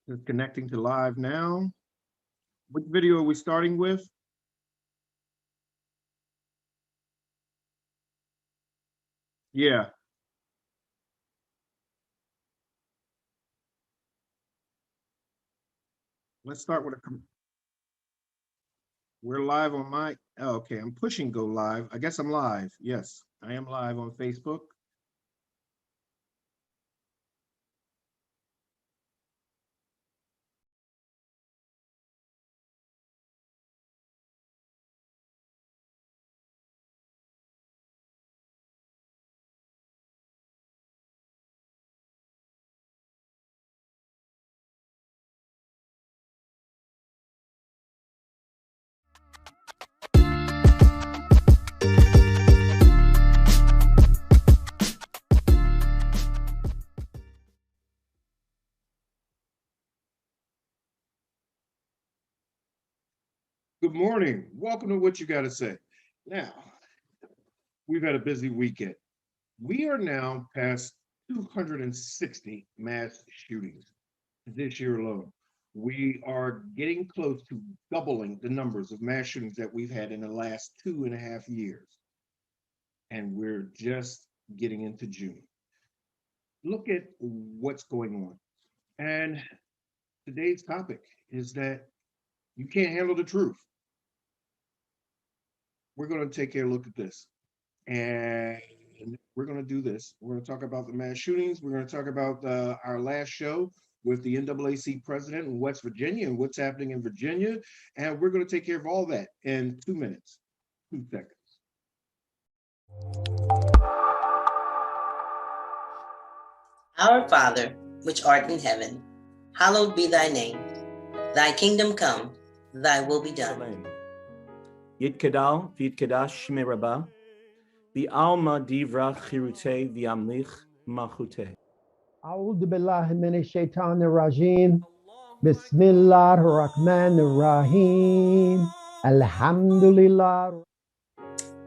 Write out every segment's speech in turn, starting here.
Just connecting to live now. Which video are we starting with? Yeah. Let's start with we're live on my, oh, okay, I'm pushing go live. I guess I'm live. Yes, I am live on Facebook. Good morning. Welcome to What You Gotta Say. Now, we've had a busy weekend. We are now past 260 mass shootings this year alone. We are getting close to doubling the numbers of mass shootings that we've had in the last 2.5 years. And we're just getting into June. Look at what's going on. And today's topic is that you can't handle the truth. We're going to take a look at this. And we're going to do this. We're going to talk about the mass shootings. We're going to talk about our last show with the NAACP president in West Virginia and what's happening in Virginia. And we're going to take care of all that in 2 minutes, 2 seconds. Our Father, which art in heaven, hallowed be thy name. Thy kingdom come, thy will be done. Yitkedal v'yitkadash shmei Rabbah, v'alma divra chirutei v'yamlich malchutei. A'udhu billahi minash shaitanir rajim. Bismillahir rahmanir rahim. Alhamdulillah.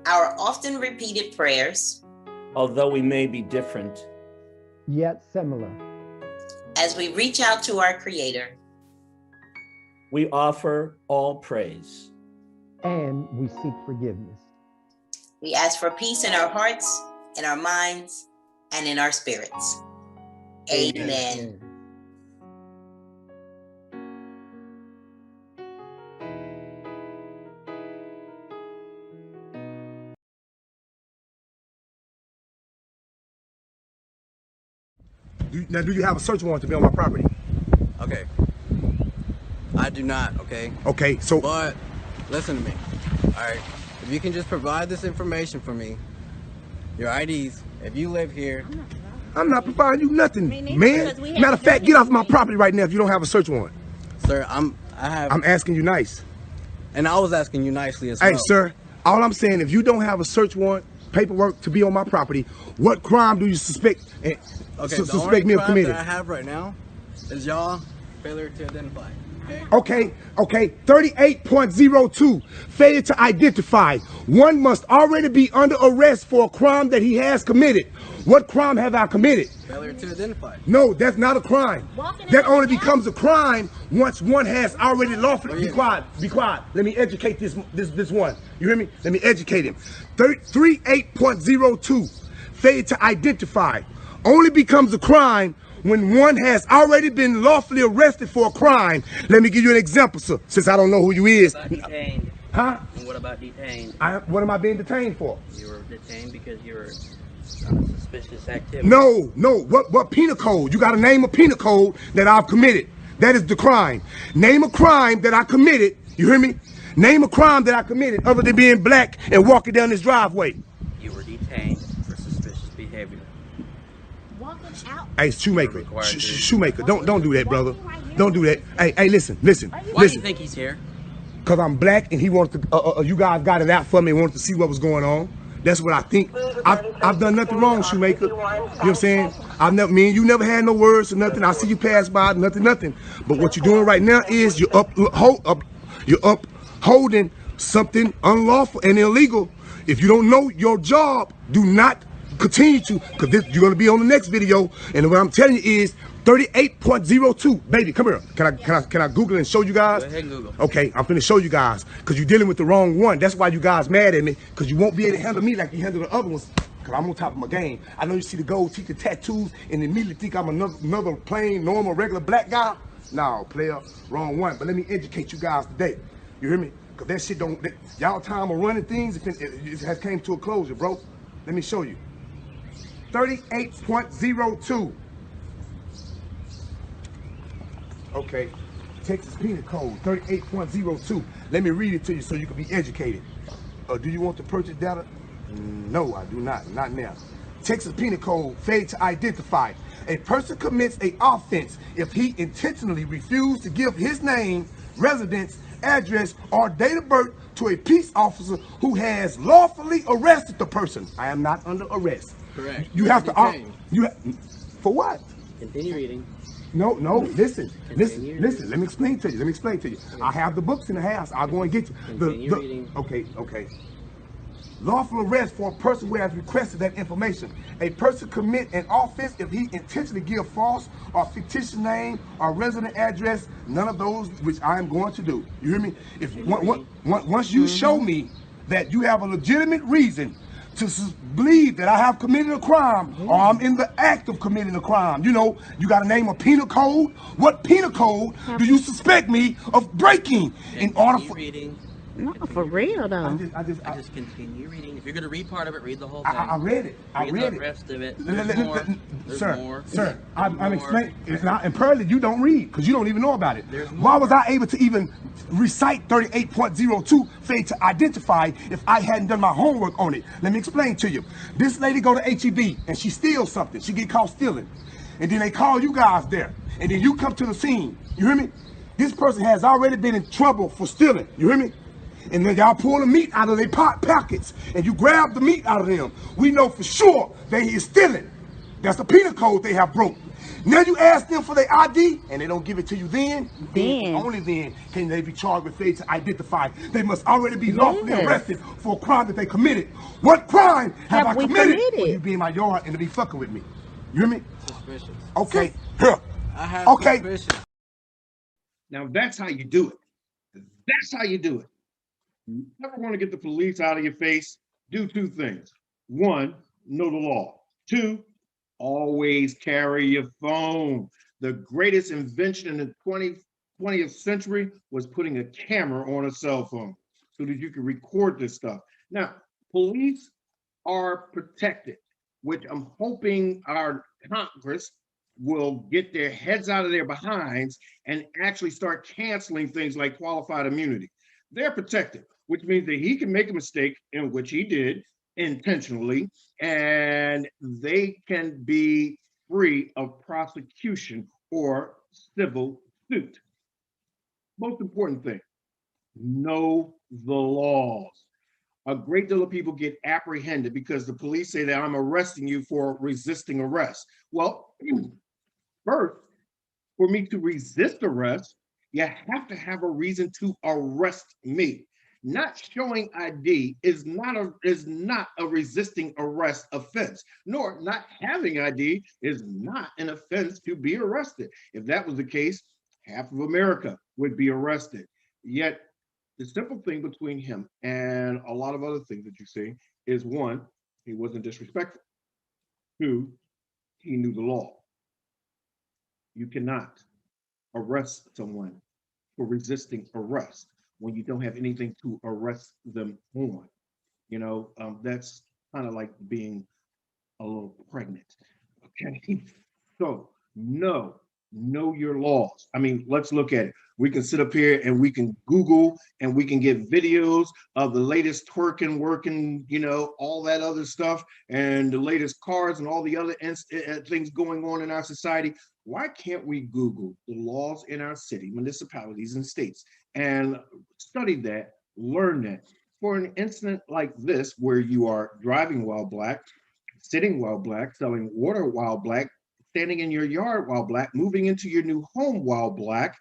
Our often repeated prayers, Although we may be different, Yet similar. as we reach out to our Creator, we offer all praise. And we seek forgiveness. we ask for peace in our hearts, in our minds, and in our spirits. Amen. Now, do you have a search warrant to be on my property? Okay. I do not, okay? Okay, so But listen to me. All right. If you can just provide this information for me, your IDs, if you live here. I'm not providing you nothing, Me neither, man. because we have Matter of fact, done get off my anything. property right now if you don't have a search warrant. Sir, I'm asking you nice. and I was asking you nicely as Hey, well. sir, all I'm saying, if you don't have a search warrant, paperwork to be on my property, what crime do you suspect Okay, the suspect only me of crime committing? that I have right now is y'all failure to identify. Okay? Okay, 38.02, failure to identify. One must already be under arrest for a crime that he has committed. What crime have I committed? Failure to identify. No, that's not a crime. Walking That in only the becomes a crime once one has already lawfully. Oh, yeah. Be quiet, be quiet. Let me educate this one. You hear me? Let me educate him. 38.02, failure to identify, only becomes a crime when one has already been lawfully arrested for a crime. Let me give you an example, sir, since I don't know who you is. Detained. Huh? And what about detained? What am I being detained for? You were detained because you were suspicious activity. No. What penal code? You got to name a penal code that I've committed. That is the crime. Name a crime that I committed. You hear me? Name a crime that I committed other than being black and walking down this driveway. You were detained for suspicious behavior. Walking out. Hey, Shoemaker. Required to- Shoemaker. Don't do that, brother. Don't do that. Hey, listen. Why do you Listen. think he's here? Because I'm black and he wanted to, you guys got it out for me and wanted to see what was going on. That's what I think. I've done nothing wrong, Shoemaker. You know what I'm saying? Me and you never had no words or nothing. I see you pass by, nothing. But what you're doing right now is you're upholding something unlawful and illegal. If you don't know your job, do not continue to, because you're going to be on the next video. And what I'm telling you is 38.02. Baby, come here. Can I Google it and show you guys? Go ahead and Google. Okay, I'm finna show you guys, because you're dealing with the wrong one. That's why you guys mad at me, because you won't be able to handle me like you handle the other ones, because I'm on top of my game. I know you see the gold teeth, the tattoos, and immediately think I'm another plain, normal, regular black guy. No, player, wrong one. But let me educate you guys today. You hear me? Because that shit don't, y'all time of running things, it has came to a closure, bro. Let me show you. 38.02. Okay, Texas Penal Code 38.02. Let me read it to you so you can be educated. Do you want to purchase data? No, I do not. Not now. Texas Penal Code, failure to identify. A person commits an offense if he intentionally refused to give his name, residence, address, or date of birth to a peace officer who has lawfully arrested the person. I am not under arrest. Correct. You have to. For what? Continue reading. No, listen. Let me explain to you. I have the books in the house. I'll go and get you. Continue reading. Okay. Lawful arrest for a person who has requested that information. A person commit an offense if he intentionally give false or fictitious name or resident address, none of those which I am going to do. You hear me? If once you show me that you have a legitimate reason to believe that I have committed a crime or I'm in the act of committing a crime, you know, you got to name a penal code. What penal code do you suspect me of breaking in order for reading? No, for real though. I just continue reading. If you're gonna read part of it, read the whole thing. I read it. I read the it. rest of it. Sir, I'm explaining. And apparently you don't read because you don't even know about it. Why was I able to even recite 38.02 failure to identify if I hadn't done my homework on it? Let me explain to you. This lady go to HEB and she steals something. She get caught stealing. And then they call you guys there. And then you come to the scene. You hear me? This person has already been in trouble for stealing. You hear me? And then y'all pull the meat out of their pockets and you grab the meat out of them. We know for sure they is stealing. That's the penal code they have broke. Now you ask them for their ID and they don't give it to you then only then can they be charged with failure to identify. They must already be lawfully arrested for a crime that they committed. What crime have I committed for you be in my yard and to be fucking with me? You hear me? Suspicious. Okay, here. I have suspicion. Now that's how you do it. That's how you do it. You never want to get the police out of your face. Do two things. One, know the law. Two, always carry your phone. The greatest invention in the 20th century was putting a camera on a cell phone so that you could record this stuff. Now, police are protected, which I'm hoping our Congress will get their heads out of their behinds and actually start canceling things like qualified immunity. They're protected, which means that he can make a mistake, in which he did intentionally, and they can be free of prosecution or civil suit. Most important thing, know the laws. A great deal of people get apprehended because the police say that I'm arresting you for resisting arrest. Well, first, for me to resist arrest, you have to have a reason to arrest me. Not showing ID is not a resisting arrest offense, nor not having ID is not an offense to be arrested. If that was the case, half of America would be arrested. Yet the simple thing between him and a lot of other things that you see is one, he wasn't disrespectful. Two, he knew the law. You cannot arrest someone for resisting arrest when you don't have anything to arrest them on. You know, that's kind of like being a little pregnant. Okay. So know your laws. I mean, let's look at it. We can sit up here and we can Google and we can get videos of the latest twerking, working, you know, all that other stuff and the latest cars and all the other things going on in our society. Why can't we Google the laws in our city, municipalities, and states and study that, learn that? For an incident like this, where you are driving while black, sitting while black, selling water while black, standing in your yard while black, moving into your new home while black,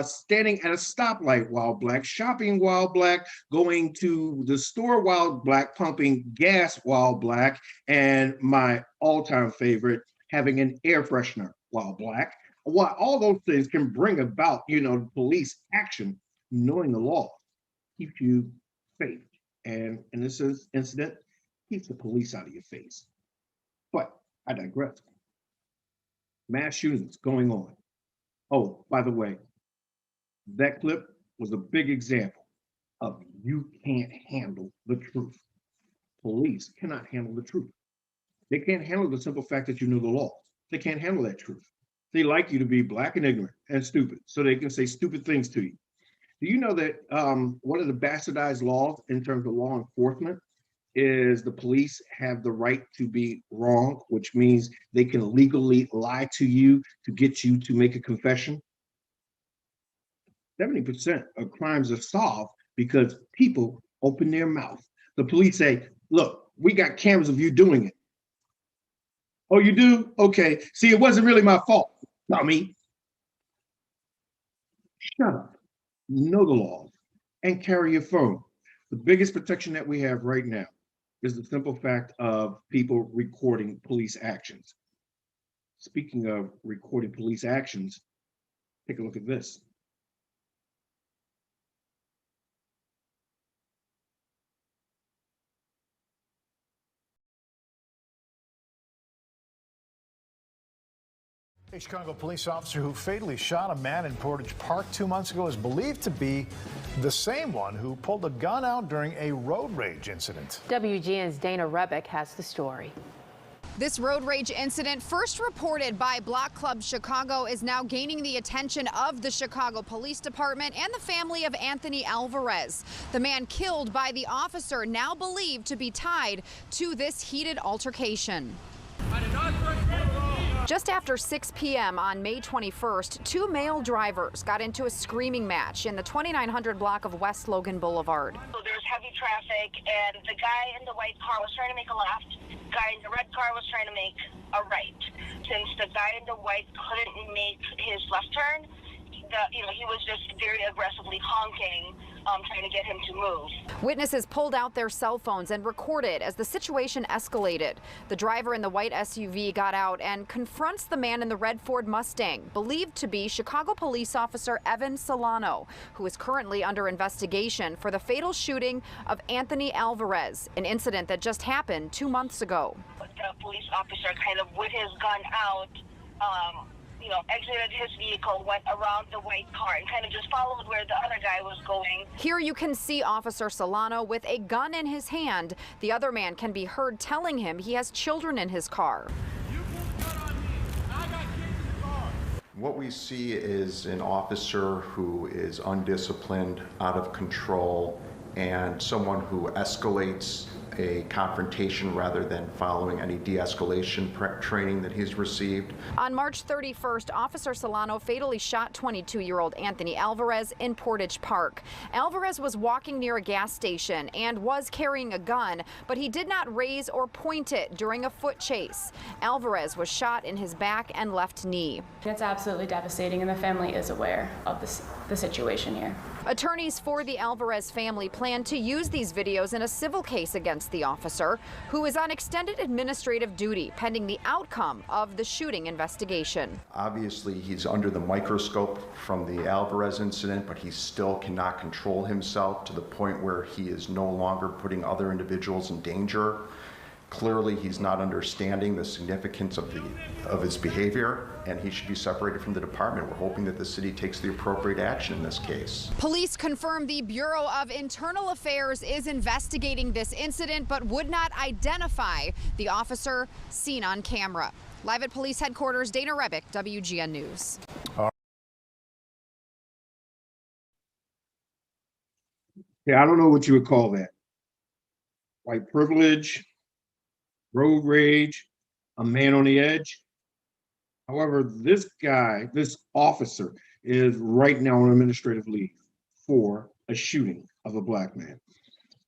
standing at a stoplight while black, shopping while black, going to the store while black, pumping gas while black, and my all-time favorite, having an air freshener while black. While all those things can bring about, police action, knowing the law keeps you safe. And in this incident, keeps the police out of your face. But I digress. Mass shootings going on. Oh, by the way, that clip was a big example of you can't handle the truth. Police cannot handle the truth. They can't handle the simple fact that you know the law. They can't handle that truth. They like you to be black and ignorant and stupid so they can say stupid things to you. Do you know that one of the bastardized laws in terms of law enforcement is the police have the right to be wrong, which means they can legally lie to you to get you to make a confession? 70% of crimes are solved because people open their mouth. The police say, look, we got cameras of you doing it. Oh, you do? Okay. See, it wasn't really my fault, dummy. Shut up. Know the laws and carry your phone. The biggest protection that we have right now is the simple fact of people recording police actions. Speaking of recording police actions, take a look at this. A Chicago police officer who fatally shot a man in Portage Park 2 months ago is believed to be the same one who pulled a gun out during a road rage incident. WGN's Dana Rebick has the story. This road rage incident, first reported by Block Club Chicago, is now gaining the attention of the Chicago Police Department and the family of Anthony Alvarez. The man killed by the officer, now believed to be tied to this heated altercation. Just after 6 p.m. on May 21st, two male drivers got into a screaming match in the 2900 block of West Logan Boulevard. So there's heavy traffic, and the guy in the white car was trying to make a left. The guy in the red car was trying to make a right. Since the guy in the white couldn't make his left turn, he was just very aggressively honking, trying to get him to move. Witnesses pulled out their cell phones and recorded as the situation escalated. The driver in the white SUV got out and confronts the man in the red Ford Mustang, believed to be Chicago police officer Evan Solano, who is currently under investigation for the fatal shooting of Anthony Alvarez, an incident that just happened 2 months ago. The police officer kind of with his gun out, exited his vehicle, went around the white car and kind of just followed where the other guy was going. Here you can see Officer Solano with a gun in his hand. The other man can be heard telling him he has children in his car. What we see is an officer who is undisciplined, out of control, and someone who escalates a confrontation rather than following any de-escalation training that he's received. On March 31st, Officer Solano fatally shot 22-year-old Anthony Alvarez in Portage Park. Alvarez was walking near a gas station and was carrying a gun, but he did not raise or point it during a foot chase. Alvarez was shot in his back and left knee. It's absolutely devastating, and the family is aware of the situation here. Attorneys for the Alvarez family plan to use these videos in a civil case against the officer, who is on extended administrative duty pending the outcome of the shooting investigation. Obviously, he's under the microscope from the Alvarez incident, but he still cannot control himself to the point where he is no longer putting other individuals in danger. Clearly, he's not understanding the significance of his behavior, and he should be separated from the department. We're hoping that the city takes the appropriate action in this case. Police confirm the Bureau of Internal Affairs is investigating this incident, but would not identify the officer seen on camera. Live at police headquarters, Dana Rebick, WGN News. Yeah, I don't know what you would call that. White privilege, road rage, a man on the edge. However, this officer is right now on administrative leave for a shooting of a black man.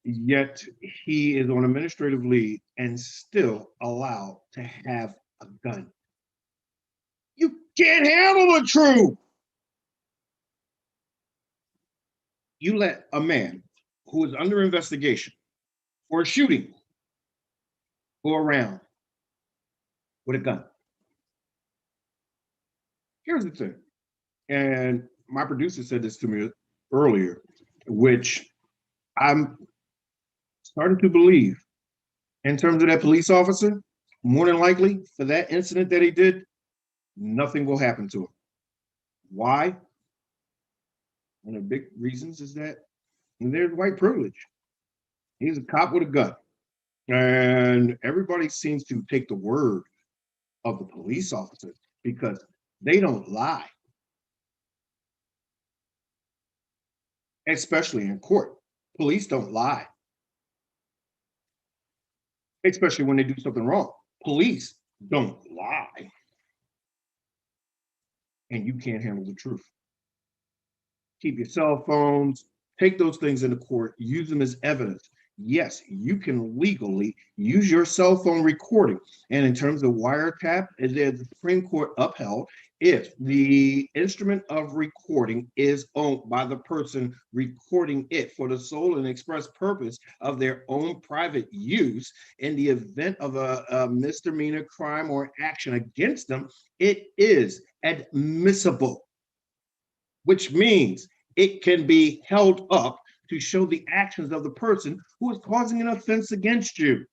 Yet he is on administrative leave and still allowed to have a gun. can't handle the truth. You let a man who is under investigation for a shooting go around with a gun. Here's the thing, and my producer said this to me earlier, which I'm starting to believe in terms of that police officer. More than likely, for that incident that he did, nothing will happen to him. Why? One of the big reasons is that there's white privilege. He's a cop with a gun. And everybody seems to take the word of the police officers because they don't lie, especially in court. Police don't lie, especially when they do something wrong. Police don't lie. And you can't handle the truth. Keep your cell phones, take those things into court, use them as evidence. Yes, you can legally use your cell phone recording. And in terms of wiretap, the Supreme Court upheld if the instrument of recording is owned by the person recording it for the sole and express purpose of their own private use. In the event of a misdemeanor crime or action against them, it is admissible, which means it can be held up to show the actions of the person who is causing an offense against you.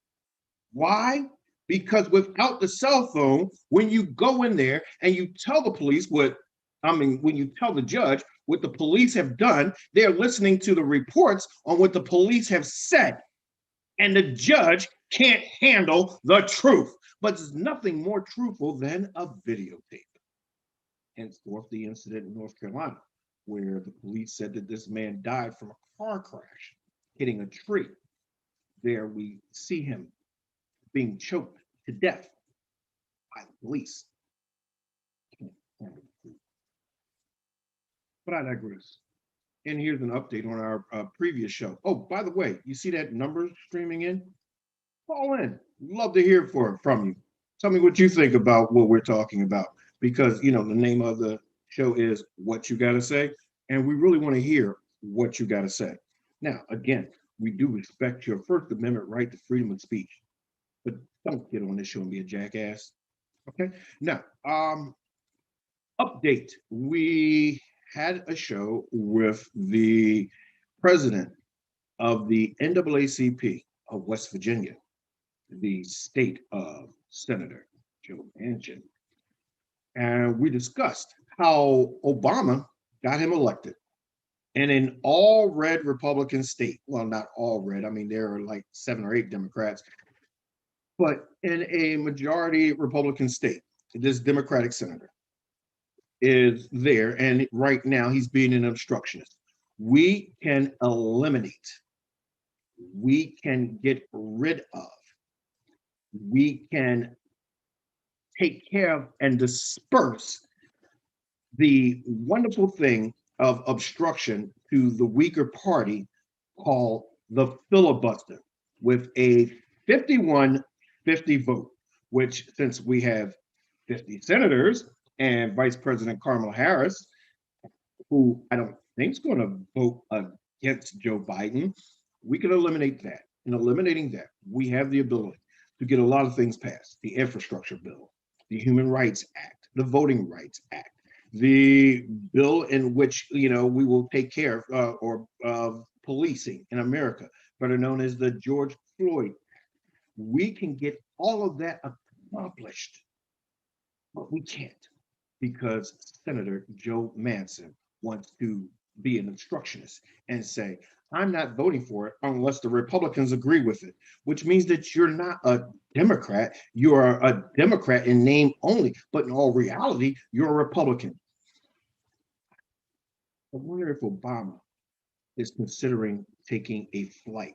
Why? Because without the cell phone, when you go in there and you tell the police when you tell the judge what the police have done, they're listening to the reports on what the police have said. And the judge can't handle the truth. But there's nothing more truthful than a videotape. Henceforth, the incident in North Carolina, where the police said that this man died from a car crash, hitting a tree. There we see him being choked to death by the police. But I digress. And here's an update on our previous show. Oh, by the way, you see that number streaming in? Call in. Love to hear from you. Tell me what you think about what we're talking about. Because, the name of the show is What You Gotta Say. And we really want to hear what you got to say. Now, again, we do respect your First Amendment right to freedom of speech, but don't get on this show and be a jackass. Okay. Now, update. We had a show with the president of the NAACP of West Virginia, the state of Senator Joe Manchin. And we discussed how Obama got him elected. And in all red Republican state, well, not all red, I mean, there are like 7 or 8 Democrats, but in a majority Republican state, this Democratic senator is there. And right now he's being an obstructionist. We can eliminate, we can get rid of, we can take care of and disperse the wonderful thing of obstruction to the weaker party called the filibuster with a 51-50 vote, which since we have 50 senators and Vice President Kamala Harris, who I don't think is going to vote against Joe Biden, we can eliminate that. In eliminating that, we have the ability to get a lot of things passed. The infrastructure bill, the Human Rights Act, the Voting Rights Act, the bill in which we will take care of policing in America, better known as the George Floyd. We can get all of that accomplished, but we can't because Senator Joe Manchin wants to be an obstructionist and say, I'm not voting for it unless the Republicans agree with it, which means that you're not a Democrat. You are a Democrat in name only, but in all reality, you're a Republican. I wonder if Obama is considering taking a flight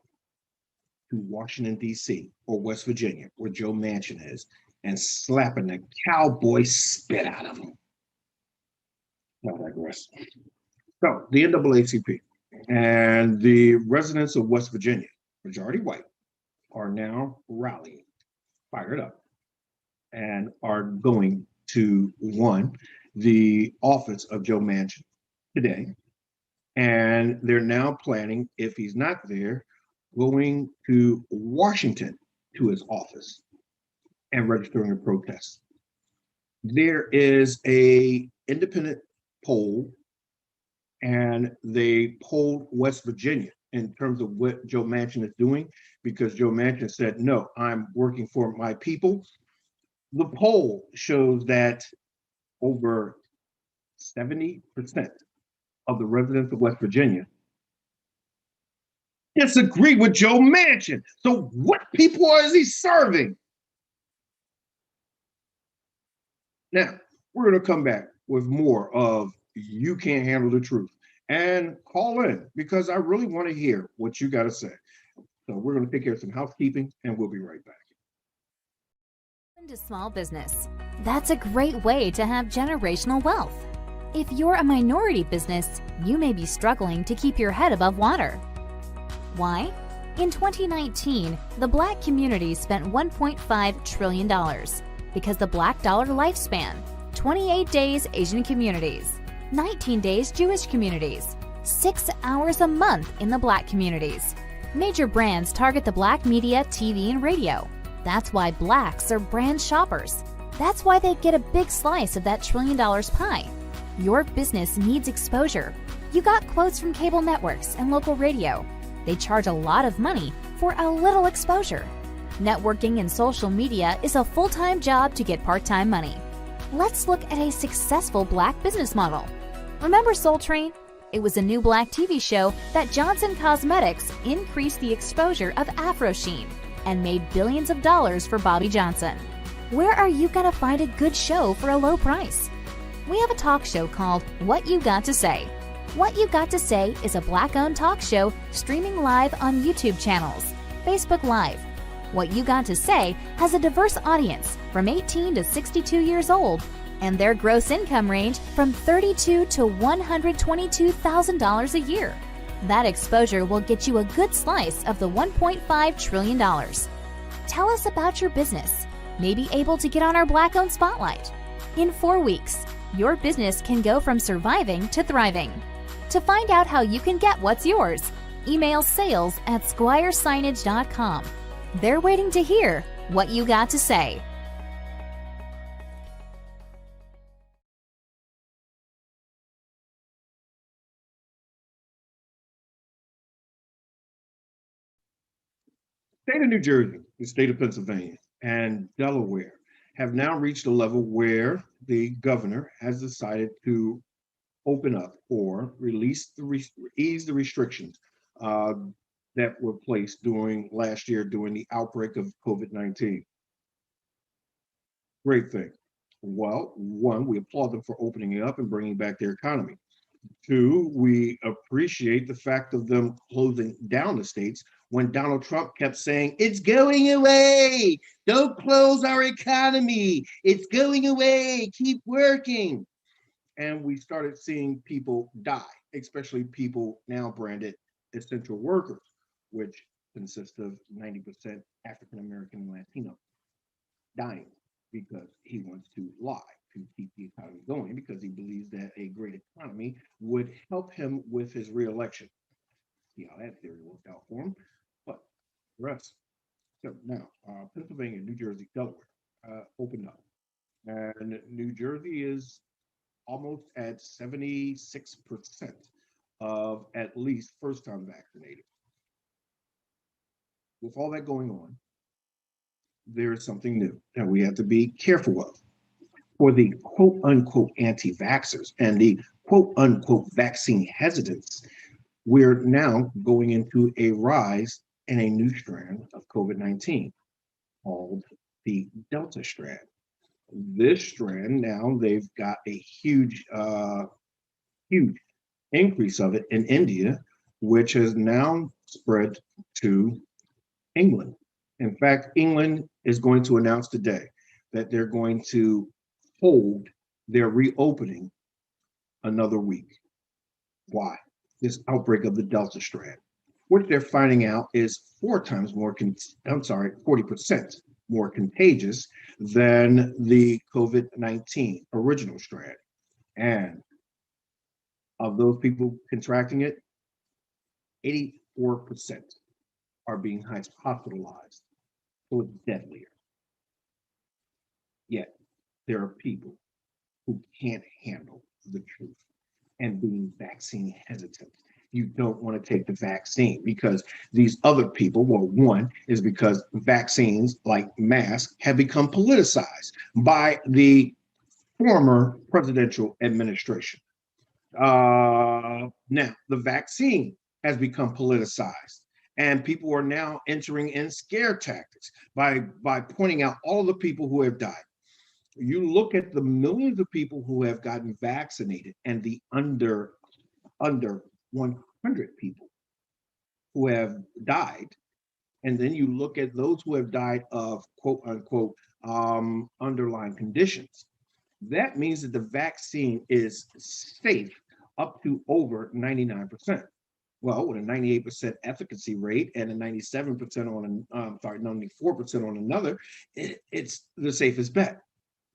to Washington, D.C. or West Virginia, where Joe Manchin is, and slapping the cowboy spit out of him. I digress. So the NAACP and the residents of West Virginia, majority white, are now rallying, fired up, and are going to the office of Joe Manchin today. And they're now planning, if he's not there, going to Washington to his office and registering a protest. There is a independent poll, and they polled West Virginia in terms of what Joe Manchin is doing, because Joe Manchin said, no, I'm working for my people. The poll shows that over 70% of the residents of West Virginia disagree with Joe Manchin. So what people is he serving? Now, we're going to come back with more of You Can't Handle the Truth. And call in, because I really want to hear what you got to say. So we're going to take care of some housekeeping, and we'll be right back. To small business. That's a great way to have generational wealth. If you're a minority business, you may be struggling to keep your head above water. Why? In 2019, the Black community spent $1.5 trillion because the Black dollar lifespan, 28 days Asian communities, 19 days Jewish communities, 6 hours a month in the Black communities. Major brands target the Black media, TV, and radio. That's why Blacks are brand shoppers. That's why they get a big slice of that $1 trillion pie. Your business needs exposure. You got quotes from cable networks and local radio. They charge a lot of money for a little exposure. Networking and social media is a full-time job to get part-time money. Let's look at a successful Black business model. Remember Soul Train? It was a new Black TV show that Johnson Cosmetics increased the exposure of Afro Sheen and made billions of dollars for Bobby Johnson. Where are you going to find a good show for a low price? We have a talk show called What You Got to Say. What You Got to Say is a Black-owned talk show streaming live on YouTube channels, Facebook Live. What You Got to Say has a diverse audience from 18 to 62 years old, and their gross income range from $32,000 to $122,000 a year. That exposure will get you a good slice of the $1.5 trillion. Tell us about your business. Maybe able to get on our Black-owned spotlight. In 4 weeks, your business can go from surviving to thriving. To find out how you can get what's yours, email sales@squiresignage.com. They're waiting to hear what you got to say. State of New Jersey, the state of Pennsylvania, and Delaware have now reached a level where the governor has decided to open up or ease the restrictions that were placed during last year during the outbreak of COVID-19. Great thing. Well, one, we applaud them for opening it up and bringing back their economy. Two, we appreciate the fact of them closing down the states when Donald Trump kept saying, it's going away. Don't close our economy. It's going away. Keep working. And we started seeing people die, especially people now branded essential workers, which consist of 90% African-American and Latino, dying because he wants to lie to keep the economy going, because he believes that a great economy would help him with his reelection. See how that theory worked out for him. But the rest. So now, Pennsylvania, New Jersey, Delaware opened up. And New Jersey is almost at 76% of at least first-time vaccinated. With all that going on, there is something new that we have to be careful of. For the quote-unquote anti-vaxxers and the quote-unquote vaccine hesitants, we're now going into a rise in a new strand of COVID-19 called the Delta strand. This strand, now they've got a huge increase of it in India, which has now spread to England. In fact, England is going to announce today that they're going to hold their reopening another week. Why? This outbreak of the Delta strand, which they're finding out is 40% more contagious than the COVID-19 original strand. And of those people contracting it, 84% are being hospitalized. So it's deadlier. Yet there are people who can't handle the truth and being vaccine hesitant. You don't want to take the vaccine because these other people, well, one is because vaccines like masks have become politicized by the former presidential administration. Now, the vaccine has become politicized, and people are now entering in scare tactics by pointing out all the people who have died. You look at the millions of people who have gotten vaccinated and the under 100 people who have died, and then you look at those who have died of quote unquote underlying conditions. That means that the vaccine is safe up to over 99%. Well, with a 98% efficacy rate and a 97% on 94% on another, it's the safest bet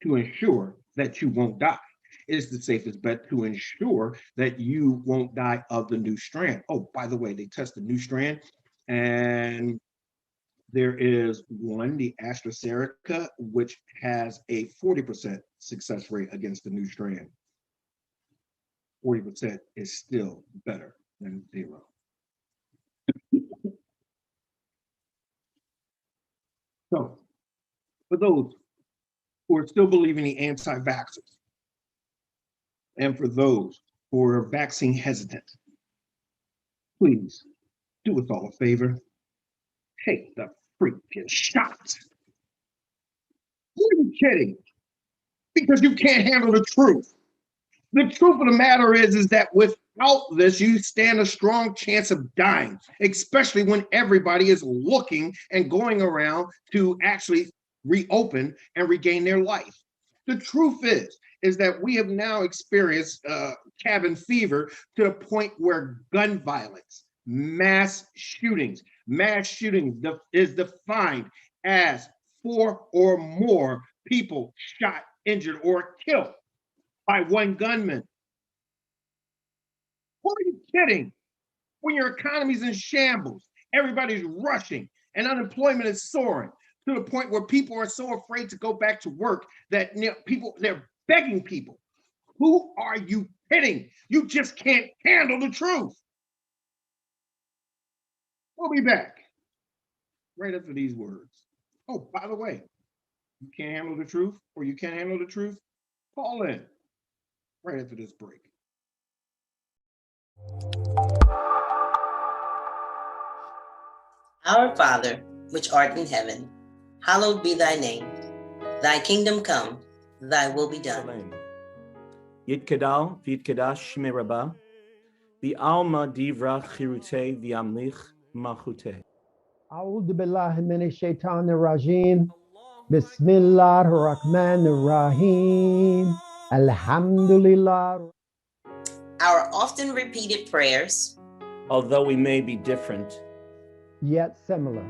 to ensure that you won't die. It's the safest bet to ensure that you won't die of the new strand. Oh, by the way, they test the new strand, and there is one, the AstraZeneca, which has a 40% success rate against the new strand. 40% is still better than zero. So, for those who are still believing the anti-vaxxers, and for those who are vaccine hesitant, please do us all a favor. Take the freaking shot. Who are you kidding? Because you can't handle the truth. The truth of the matter is that without this, you stand a strong chance of dying, especially when everybody is looking and going around to actually reopen and regain their life. The truth is that we have now experienced cabin fever to the point where gun violence, mass shootings is defined as 4 or more people shot, injured, or killed by one gunman. Who are you kidding? When your economy's in shambles, everybody's rushing, and unemployment is soaring to the point where people are so afraid to go back to work that they're begging people. Who are you kidding? You just can't handle the truth. We'll be back right after these words. Oh, by the way, you can't handle the truth, or you can't handle the truth, call in right after this break. Our Father, which art in heaven, hallowed be thy name. Thy kingdom come, thy will be done. Yitkadal v'yitkadash shmei Rabbah, v'alma divra chirutei v'yamlich malchutei. A'udhu billahi minash shaitanir rajim. Bismillahir rahmanir rahim. Alhamdulillah. Our often repeated prayers, although we may be different, yet similar.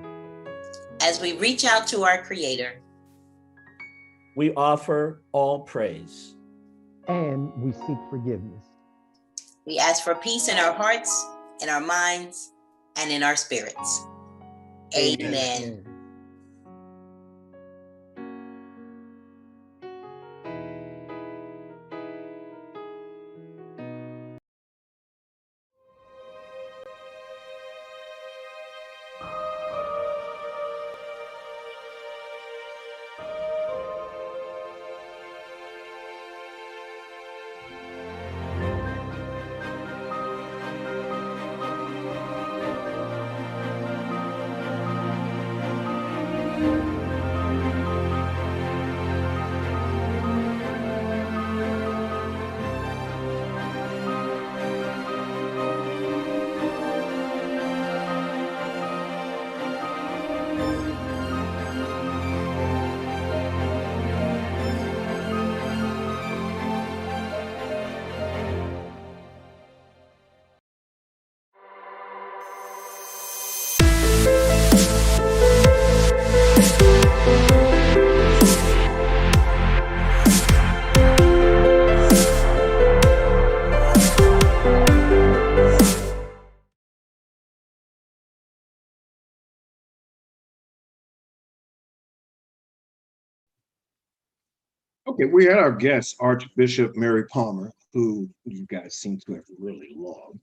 As we reach out to our Creator, we offer all praise. And we seek forgiveness. We ask for peace in our hearts, in our minds, and in our spirits. Amen. Okay, we had our guest, Archbishop Mary Palmer, who you guys seem to have really loved,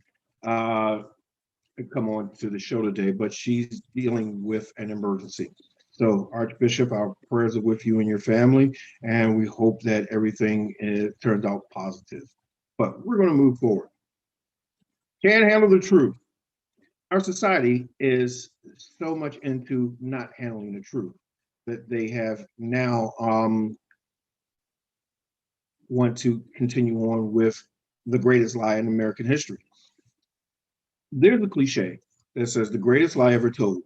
come on to the show today, but she's dealing with an emergency. So, Archbishop, our prayers are with you and your family, and we hope that everything turns out positive. But we're going to move forward. Can't handle the truth. Our society is so much into not handling the truth that they have now want to continue on with the greatest lie in American history. There's a cliche that says the greatest lie ever told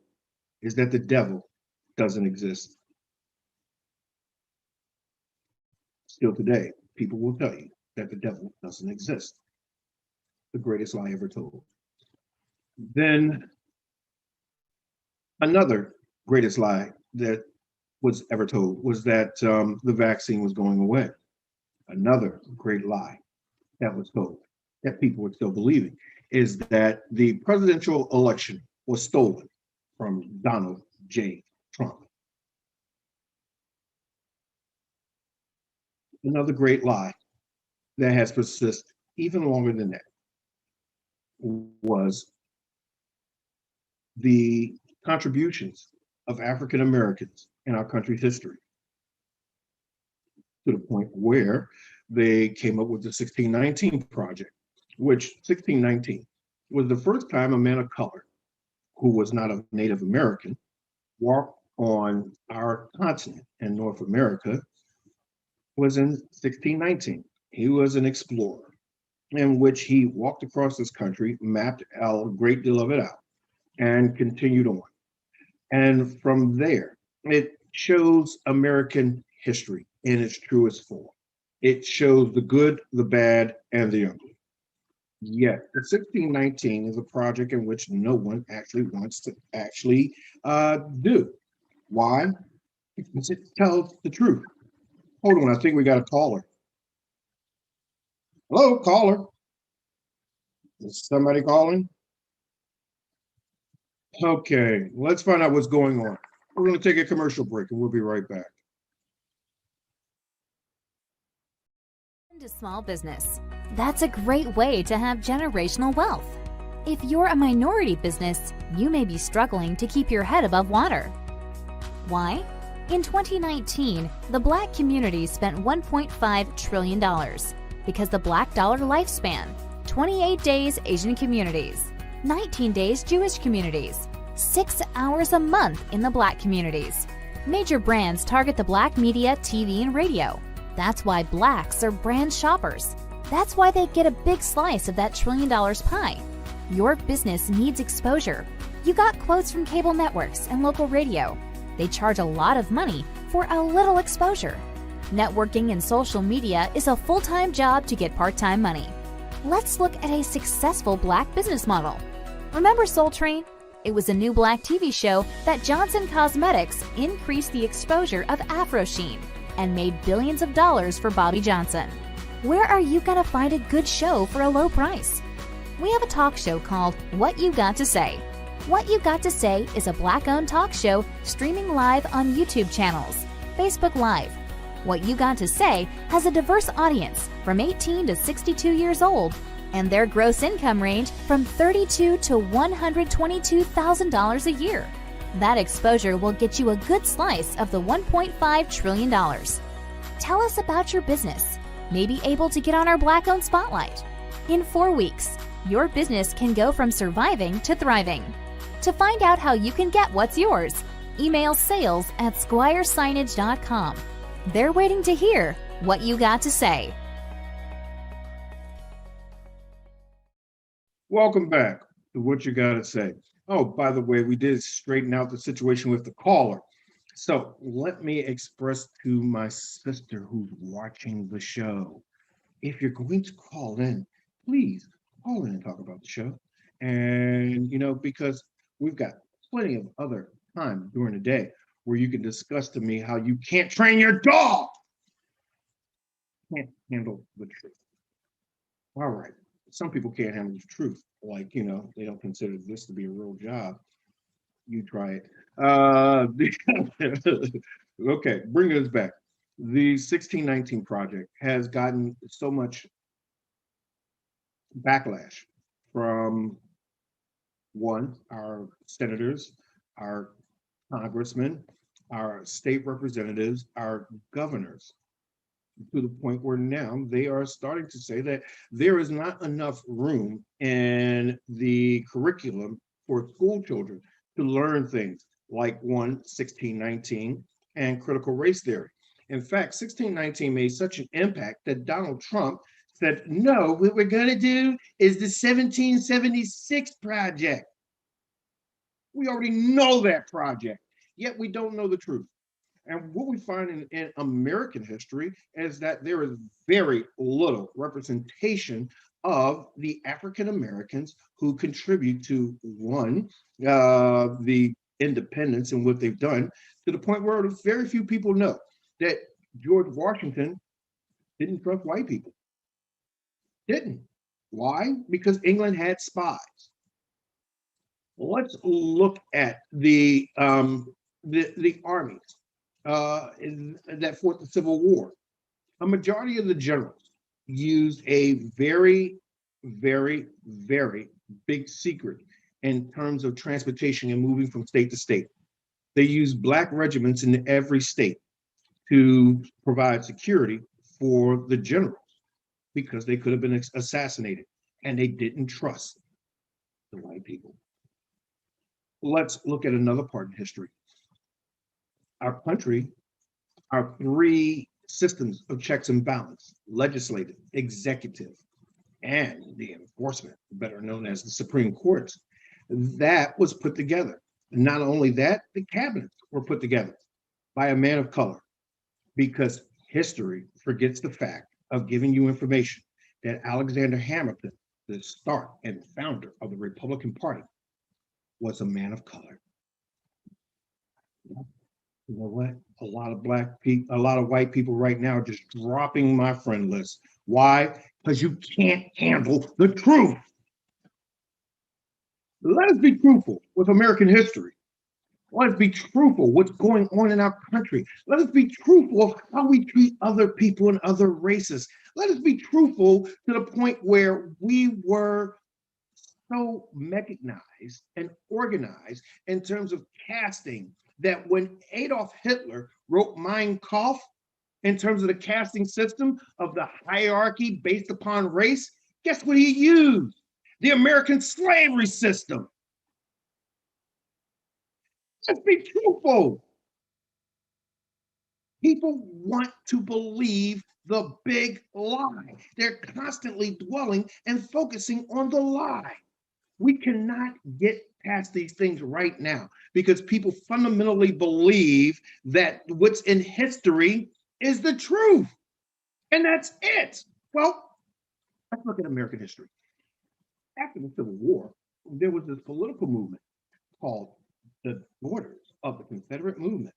is that the devil doesn't exist. Still today, people will tell you that the devil doesn't exist. The greatest lie ever told. Then another greatest lie that was ever told was that the vaccine was going away. Another great lie that was told that people were still believing is that the presidential election was stolen from Donald J. Trump. Another great lie that has persisted even longer than that was the contributions of African Americans in our country's history, to the point where they came up with the 1619 Project, which 1619 was the first time a man of color who was not a Native American walked on our continent in North America was in 1619. He was an explorer in which he walked across this country, mapped a great deal of it out, and continued on. And from there, it shows American history in its truest form. It shows the good, the bad, and the ugly. Yet, the 1619 is a project in which no one actually wants to do. Why? Because it tells the truth. Hold on, I think we got a caller. Hello, caller. Is somebody calling? Okay, let's find out what's going on. We're going to take a commercial break and we'll be right back. To small business. That's a great way to have generational wealth. If you're a minority business, you may be struggling to keep your head above water. Why? In 2019, the Black community spent $1.5 trillion because the Black dollar lifespan, 28 days Asian communities, 19 days Jewish communities, 6 hours a month in the Black communities. Major brands target the Black media, TV, and radio. That's why Blacks are brand shoppers. That's why they get a big slice of that $1 trillion pie. Your business needs exposure. You got quotes from cable networks and local radio. They charge a lot of money for a little exposure. Networking and social media is a full-time job to get part-time money. Let's look at a successful Black business model. Remember Soul Train? It was a new Black TV show that Johnson Cosmetics increased the exposure of Afro Sheen and made billions of dollars for Bobby Johnson. Where are you gonna find a good show for a low price? We have a talk show called What You Got to Say. What You Got to Say is a Black-owned talk show streaming live on YouTube channels, Facebook Live. What You Got to Say has a diverse audience from 18 to 62 years old, and their gross income range from $32,000 to $122,000 a year. That exposure will get you a good slice of the $1.5 trillion. Tell us about your business. Maybe able to get on our Black-owned spotlight. In 4 weeks, your business can go from surviving to thriving. To find out how you can get what's yours, email sales@squiresignage.com. They're waiting to hear what you got to say. Welcome back to What You Gotta Say. Oh, by the way, we did straighten out the situation with the caller. So let me express to my sister who's watching the show, if you're going to call in, please call in and talk about the show. And, because we've got plenty of other time during the day where you can discuss to me how you can't train your dog. Can't handle the truth. All right. Some people can't handle the truth. Like, they don't consider this to be a real job. You try it. Okay, bring us back. The 1619 Project has gotten so much backlash from our senators, our congressmen, our state representatives, our governors, to the point where now they are starting to say that there is not enough room in the curriculum for school children to learn things like 1619 and critical race theory. In fact, 1619 made such an impact that Donald Trump said, no, what we're going to do is the 1776 project. We already know that project, yet we don't know the truth. And what we find in American history is that there is very little representation of the African Americans who contribute to the independence and what they've done, to the point where very few people know that George Washington didn't trust white people. Didn't. Why? Because England had spies. Let's look at the armies that fought the Civil War. A majority of the generals used a very, very, very big secret in terms of transportation and moving from state to state. They used black regiments in every state to provide security for the generals because they could have been assassinated, and they didn't trust the white people. Let's look at another part in history. Our country, our three systems of checks and balance, legislative, executive, and the enforcement, better known as the Supreme Courts, that was put together. Not only that, the cabinets were put together by a man of color, because history forgets the fact of giving you information that Alexander Hamilton, the start and founder of the Republican Party, was a man of color. You know what? A lot of white people right now are just dropping my friend list. Why? Because you can't handle the truth. Let us be truthful with American history. Let us be truthful what's going on in our country. Let us be truthful of how we treat other people and other races. Let us be truthful to the point where we were so mechanized and organized in terms of casting that when Adolf Hitler wrote Mein Kampf, in terms of the casting system of the hierarchy based upon race, guess what he used? The American slavery system. Let's be truthful. People want to believe the big lie. They're constantly dwelling and focusing on the lie. We cannot get past these things right now because people fundamentally believe that what's in history is the truth. And that's it. Well, let's look at American history. After the Civil War, there was this political movement called the Daughters of the Confederate Movement.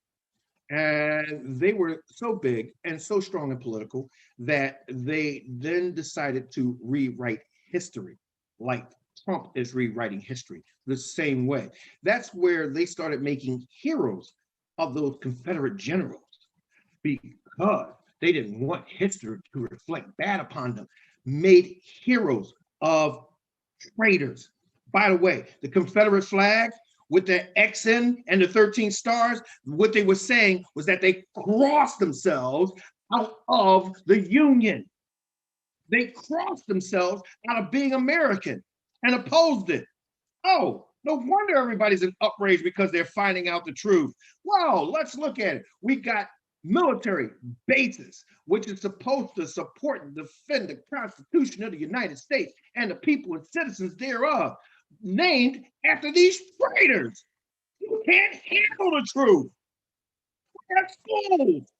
And they were so big and so strong and political that they then decided to rewrite history, like Trump is rewriting history the same way. That's where they started making heroes of those Confederate generals because they didn't want history to reflect bad upon them, made heroes of traitors. By the way, the Confederate flag with the XN and the 13 stars, what they were saying was that they crossed themselves out of the Union. They crossed themselves out of being American and opposed it. Oh, no wonder everybody's in outrage because they're finding out the truth. Wow, let's look at it. We got military bases, which is supposed to support and defend the Constitution of the United States and the people and citizens thereof, named after these traitors. You can't handle the truth. We got schools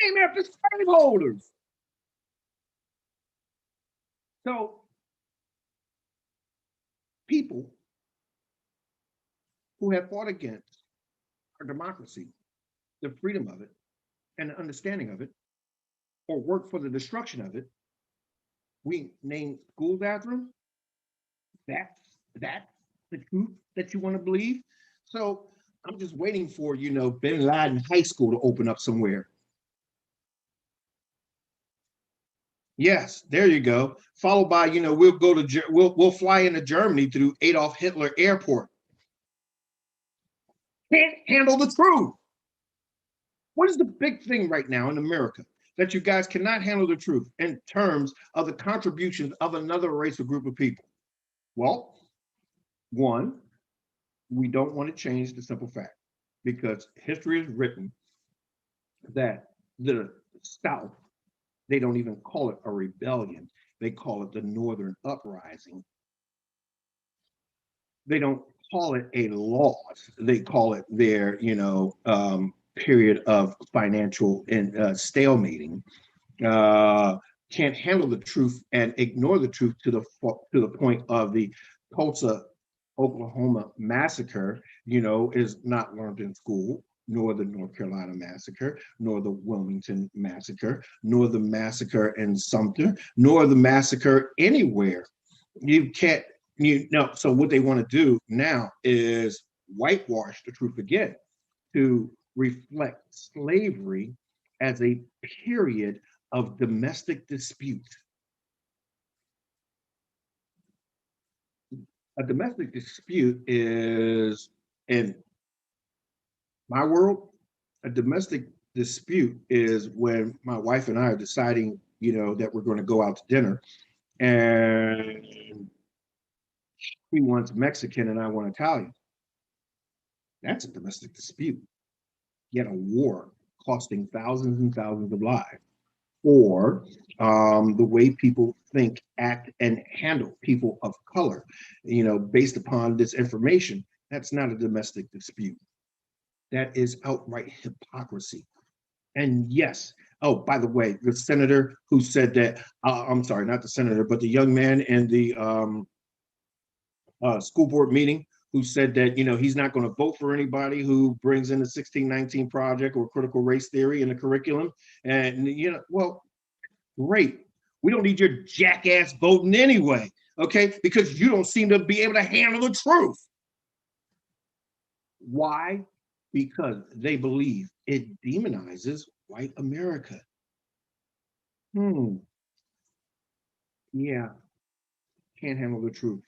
named after slaveholders. So people who have fought against our democracy, the freedom of it, and the understanding of it, or worked for the destruction of it, we name schools after them. That's the truth that you want to believe. So I'm just waiting for, Bin Laden High School to open up somewhere. Yes, there you go. Followed by, we'll go to we'll fly into Germany through Adolf Hitler Airport. Can't handle the truth. What is the big thing right now in America that you guys cannot handle the truth in terms of the contributions of another race or group of people? Well, one, we don't want to change the simple fact because history is written that the South, they don't even call it a rebellion. They call it the Northern Uprising. They don't call it a loss. They call it their, period of financial and stalemating. Can't handle the truth and ignore the truth to the point of the Tulsa, Oklahoma massacre. Is not learned in school, nor the North Carolina massacre, nor the Wilmington massacre, nor the massacre in Sumter, nor the massacre anywhere. You can't. So what they want to do now is whitewash the truth again to reflect slavery as a period of domestic dispute. A domestic dispute is, in my world, a domestic dispute is when my wife and I are deciding, that we're going to go out to dinner, and he wants Mexican and I want Italian. That's a domestic dispute. Yet a war costing thousands and thousands of lives. Or the way people think, act, and handle people of color, based upon this information, that's not a domestic dispute. That is outright hypocrisy. And yes, oh, by the way, the senator who said that, I'm sorry, not the senator, but the young man in the school board meeting who said that, he's not going to vote for anybody who brings in the 1619 project or critical race theory in the curriculum. And, well, great. We don't need your jackass voting anyway, okay? Because you don't seem to be able to handle the truth. Why? Because they believe it demonizes white America. Yeah, can't handle the truth.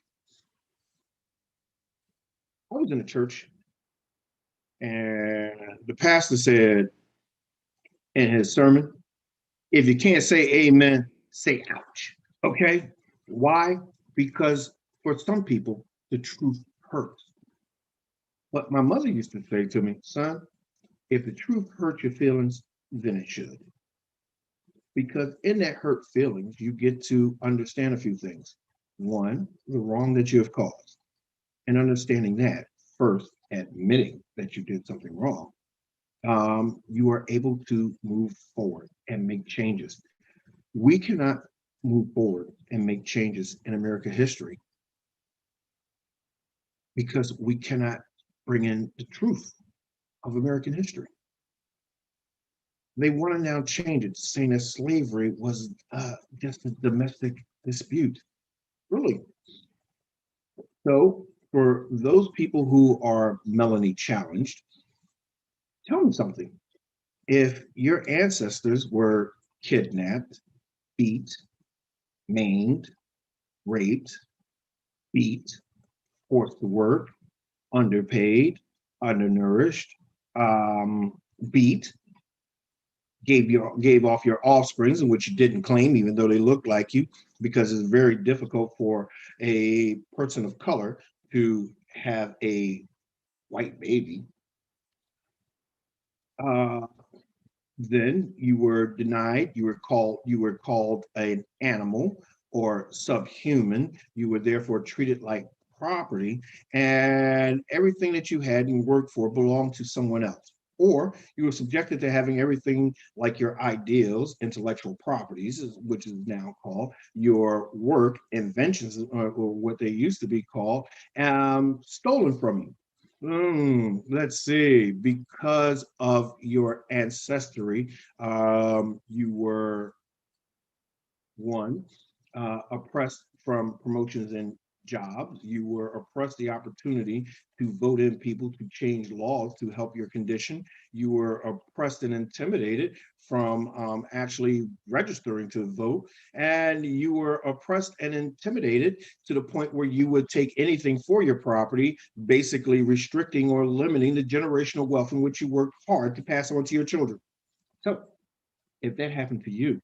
I was in a church and the pastor said in his sermon, if you can't say amen, say ouch, okay? Why? Because for some people, the truth hurts. But my mother used to say to me, son, if the truth hurts your feelings, then it should. Because in that hurt feelings, you get to understand a few things. One, the wrong that you have caused. And understanding that, first, admitting that you did something wrong, you are able to move forward and make changes. We cannot move forward and make changes in American history because we cannot bring in the truth of American history. They want to now change it, saying that slavery was just a domestic dispute. Really. So for those people who are Melanie challenged, tell them something. If your ancestors were kidnapped, beat, maimed, raped, beat, forced to work, underpaid, undernourished, beat, gave off your offsprings, in which you didn't claim, even though they looked like you, because it's very difficult for a person of color to have a white baby. Then you were denied. You were called an animal or subhuman. You were therefore treated like property, and everything that you had and worked for belonged to someone else. Or you were subjected to having everything like your ideals, intellectual properties, which is now called your work, inventions, or what they used to be called, stolen from you. Let's see, because of your ancestry, you were one, oppressed from promotions in jobs. You were oppressed the opportunity to vote in people to change laws to help your condition. You were oppressed and intimidated from actually registering to vote. And you were oppressed and intimidated to the point where you would take anything for your property, basically restricting or limiting the generational wealth in which you worked hard to pass on to your children. So if that happened to you,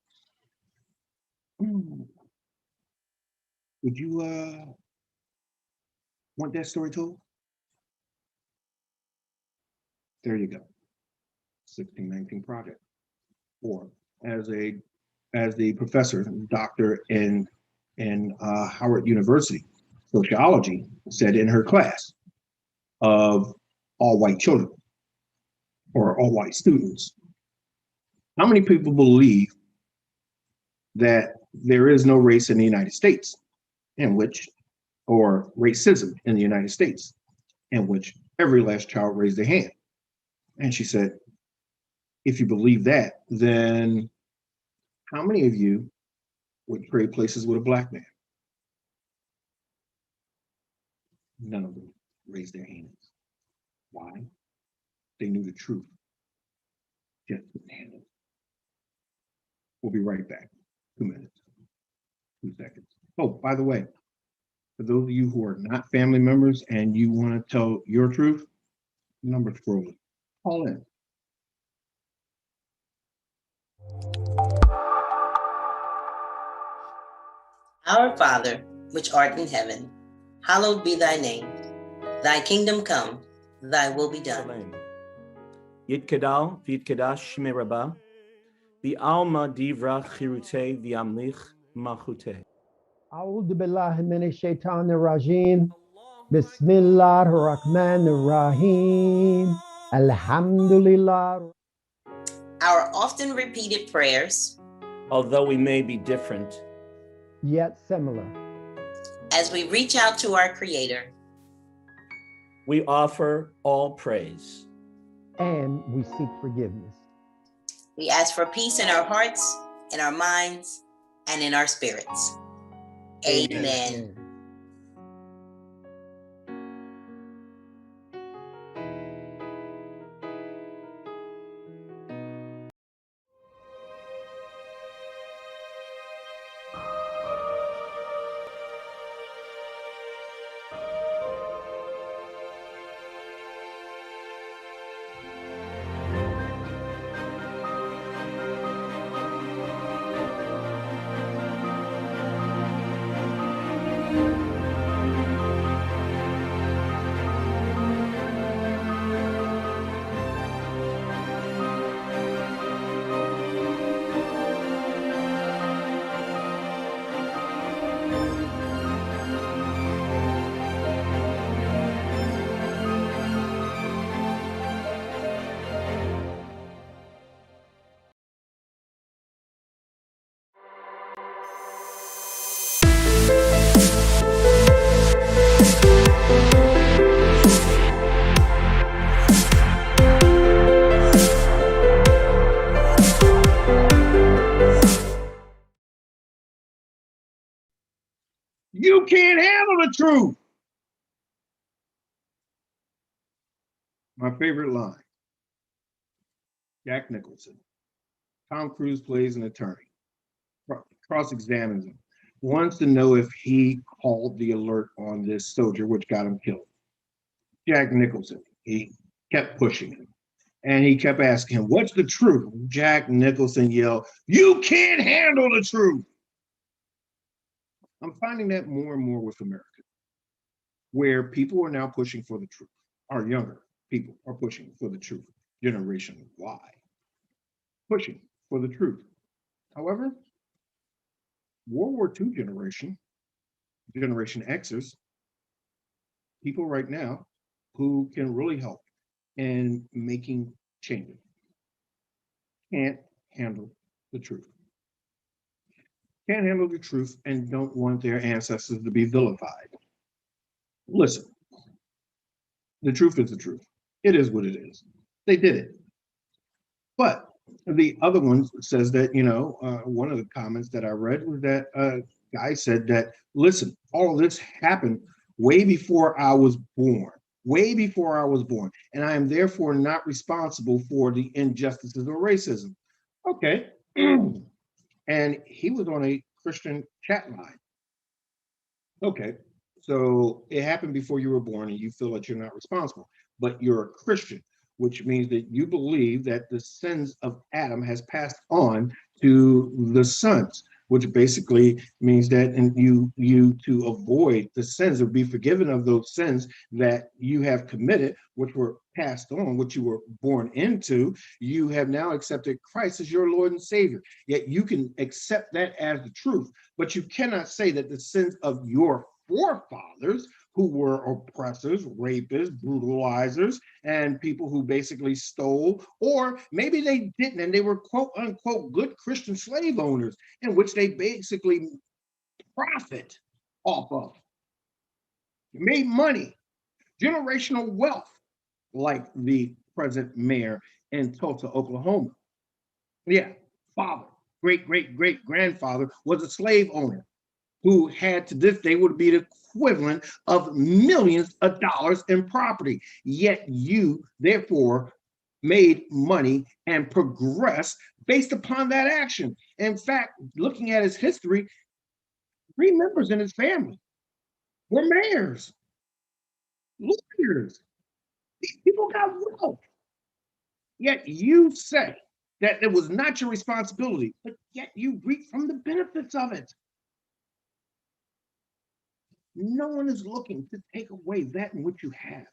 would you want that story told? There you go. 1619 Project. Or as the professor, doctor in Howard University, sociology, said in her class of all white children or all white students, how many people believe that there is no race in the United States, in which, or racism in the United States, in which every last child raised their hand? And she said, if you believe that, then how many of you would trade places with a black man? None of them raised their hands. Why? They knew the truth. Just couldn't handle it. We'll be right back. 2 minutes, 2 seconds. Oh, by the way, for those of you who are not family members and you want to tell your truth, number scrolling. Call in. Our Father, which art in heaven, hallowed be thy name. Thy kingdom come, thy will be done. Yitkadal v'yitkadash shmei Rabbah, v'alma divra chirutei v'yamlich malchutei. أعوذ بالله من الشيطان الرجيم بسم الله الرحمن الرحيم الحمد لله. Our often repeated prayers, although we may be different, yet similar. As we reach out to our Creator, we offer all praise. And we seek forgiveness. We ask for peace in our hearts, in our minds, and in our spirits. Amen. You can't handle the truth. My favorite line. Jack Nicholson. Tom Cruise plays an attorney. Cross-examines him. Wants to know if he called the alert on this soldier, which got him killed. Jack Nicholson. He kept pushing him. And he kept asking him, what's the truth? Jack Nicholson yelled, you can't handle the truth. I'm finding that more and more with America, where people are now pushing for the truth. Our younger people are pushing for the truth. Generation Y, pushing for the truth. However, World War II generation, Generation Xers, people right now who can really help in making changes, can't handle the truth. Can't handle the truth and don't want their ancestors to be vilified. Listen, the truth is the truth. It is what it is. They did it. But the other one says that, one of the comments that I read was that guy said that, listen, all of this happened way before I was born, way before I was born, and I am therefore not responsible for the injustices or racism. Okay. And he was on a Christian chat line. Okay. So it happened before you were born and you feel that you're not responsible, but you're a Christian, which means that you believe that the sins of Adam has passed on to the sons, which basically means that and you to avoid the sins or be forgiven of those sins that you have committed, which were passed on, which you were born into, you have now accepted Christ as your Lord and Savior. Yet you can accept that as the truth, but you cannot say that the sins of your forefathers who were oppressors, rapists, brutalizers, and people who basically stole, or maybe they didn't, and they were quote unquote good Christian slave owners, in which they basically profit off of, made money, generational wealth, like the present mayor in Tulsa, Oklahoma. Yeah, father, great grandfather was a slave owner who had to this day would be the equivalent of millions of dollars in property. Yet you, therefore, made money and progressed based upon that action. In fact, looking at his history, 3 members in his family were mayors, lawyers. These people got wealth. Yet you say that it was not your responsibility, but yet you reap from the benefits of it. No one is looking to take away that in which you have.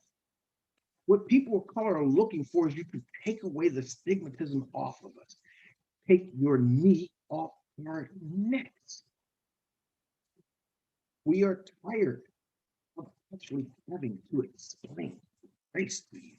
What people of color are looking for is you to take away the stigmatism off of us. Take your knee off our necks. We are tired of actually having to explain race to you.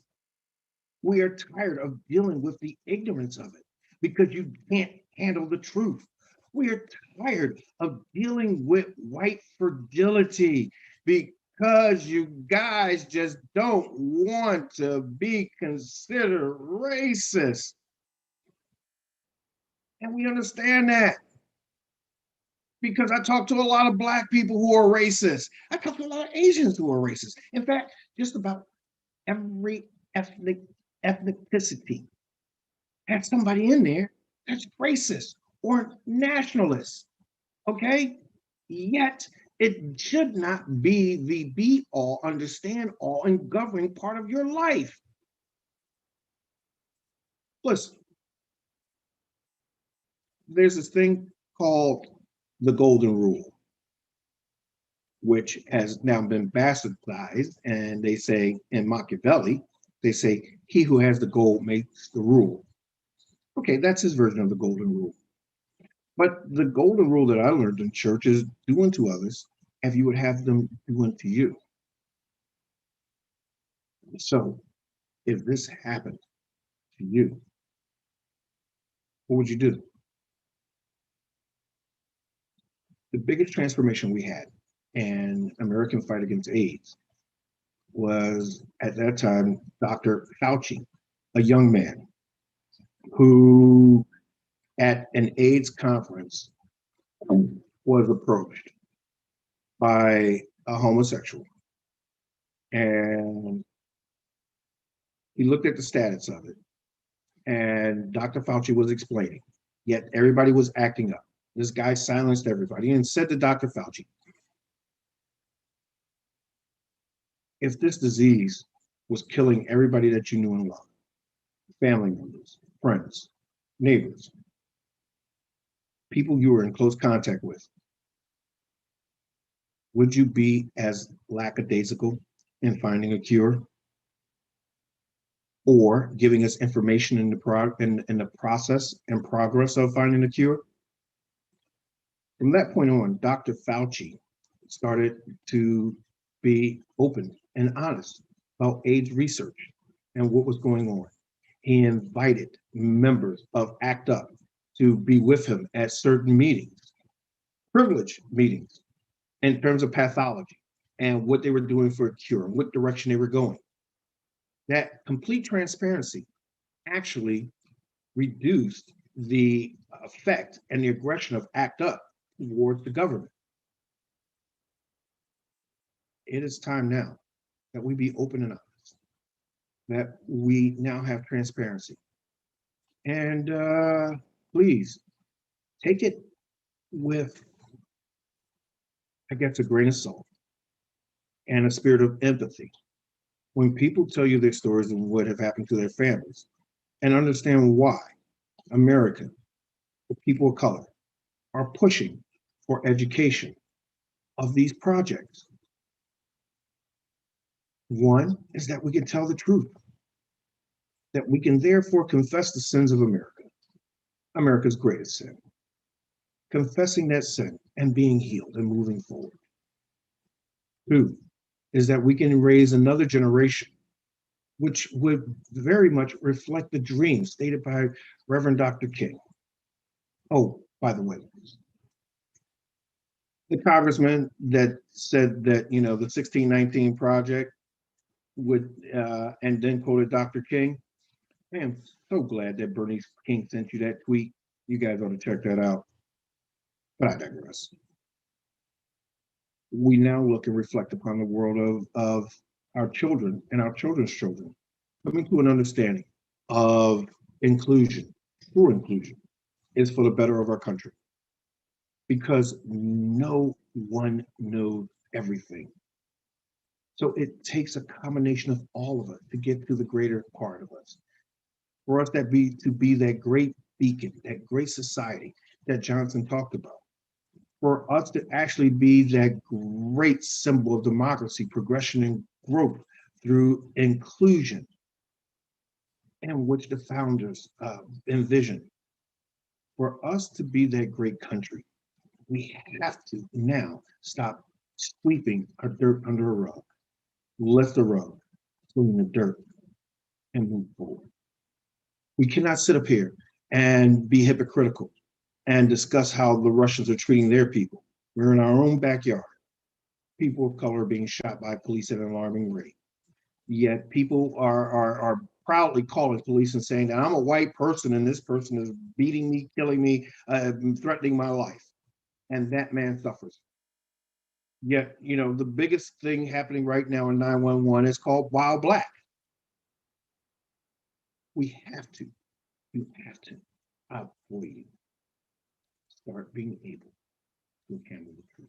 We are tired of dealing with the ignorance of it because you can't handle the truth. We are tired of dealing with white fragility because you guys just don't want to be considered racist. And we understand that because I talk to a lot of Black people who are racist. I talk to a lot of Asians who are racist. In fact, just about every ethnicity has somebody in there that's racist or nationalist, okay? Yet it should not be the be all, understand all, and governing part of your life. Listen, there's this thing called the Golden Rule, which has now been bastardized, and they say in Machiavelli, they say, he who has the gold makes the rule. Okay, that's his version of the Golden Rule. But the Golden Rule that I learned in church is do unto others as you would have them do unto you. So if this happened to you, what would you do? The biggest transformation we had in American fight against AIDS was at that time, Dr. Fauci, a young man who at an AIDS conference was approached by a homosexual. And he looked at the status of it. And Dr. Fauci was explaining, yet everybody was acting up. This guy silenced everybody and said to Dr. Fauci, if this disease was killing everybody that you knew and loved, family members, friends, neighbors, people you were in close contact with, would you be as lackadaisical in finding a cure or giving us information in the process and progress of finding a cure? From that point on, Dr. Fauci started to be open and honest about AIDS research and what was going on. He invited members of ACT UP to be with him at certain meetings, privileged meetings, in terms of pathology and what they were doing for a cure and what direction they were going. That complete transparency actually reduced the effect and the aggression of ACT UP towards the government. it is time now that we be open and honest, that we now have transparency. And please take it with, I guess, a grain of salt and a spirit of empathy. When people tell you their stories of what have happened to their families, and understand why America, the people of color, are pushing for education of these projects. One is that we can tell the truth, that we can therefore confess the sins of America, America's greatest sin, confessing that sin and being healed and moving forward. Two is that we can raise another generation, which would very much reflect the dream stated by Reverend Dr. King. Oh, by the way, the congressman that said that, the 1619 project would, and then quoted Dr. King. I am so glad that Bernice King sent you that tweet. You guys ought to check that out. But I digress. We now look and reflect upon the world of our children and our children's children, coming to an understanding of inclusion. True inclusion is for the better of our country, because no one knows everything. So it takes a combination of all of us to get to the greater part of us. For us to be that great beacon, that great society that Johnson talked about. For us to actually be that great symbol of democracy, progression, and growth through inclusion, and which the founders envisioned. For us to be that great country, we have to now stop sweeping our dirt under a rug, lift the rug, clean the dirt, and move forward. We cannot sit up here and be hypocritical and discuss how the Russians are treating their people. We're in our own backyard. People of color are being shot by police at an alarming rate. Yet people are proudly calling police and saying that I'm a white person and this person is beating me, killing me, threatening my life. And that man suffers. Yet, the biggest thing happening right now in 911 is called Wild Black. We have to, I believe, start being able to handle the truth.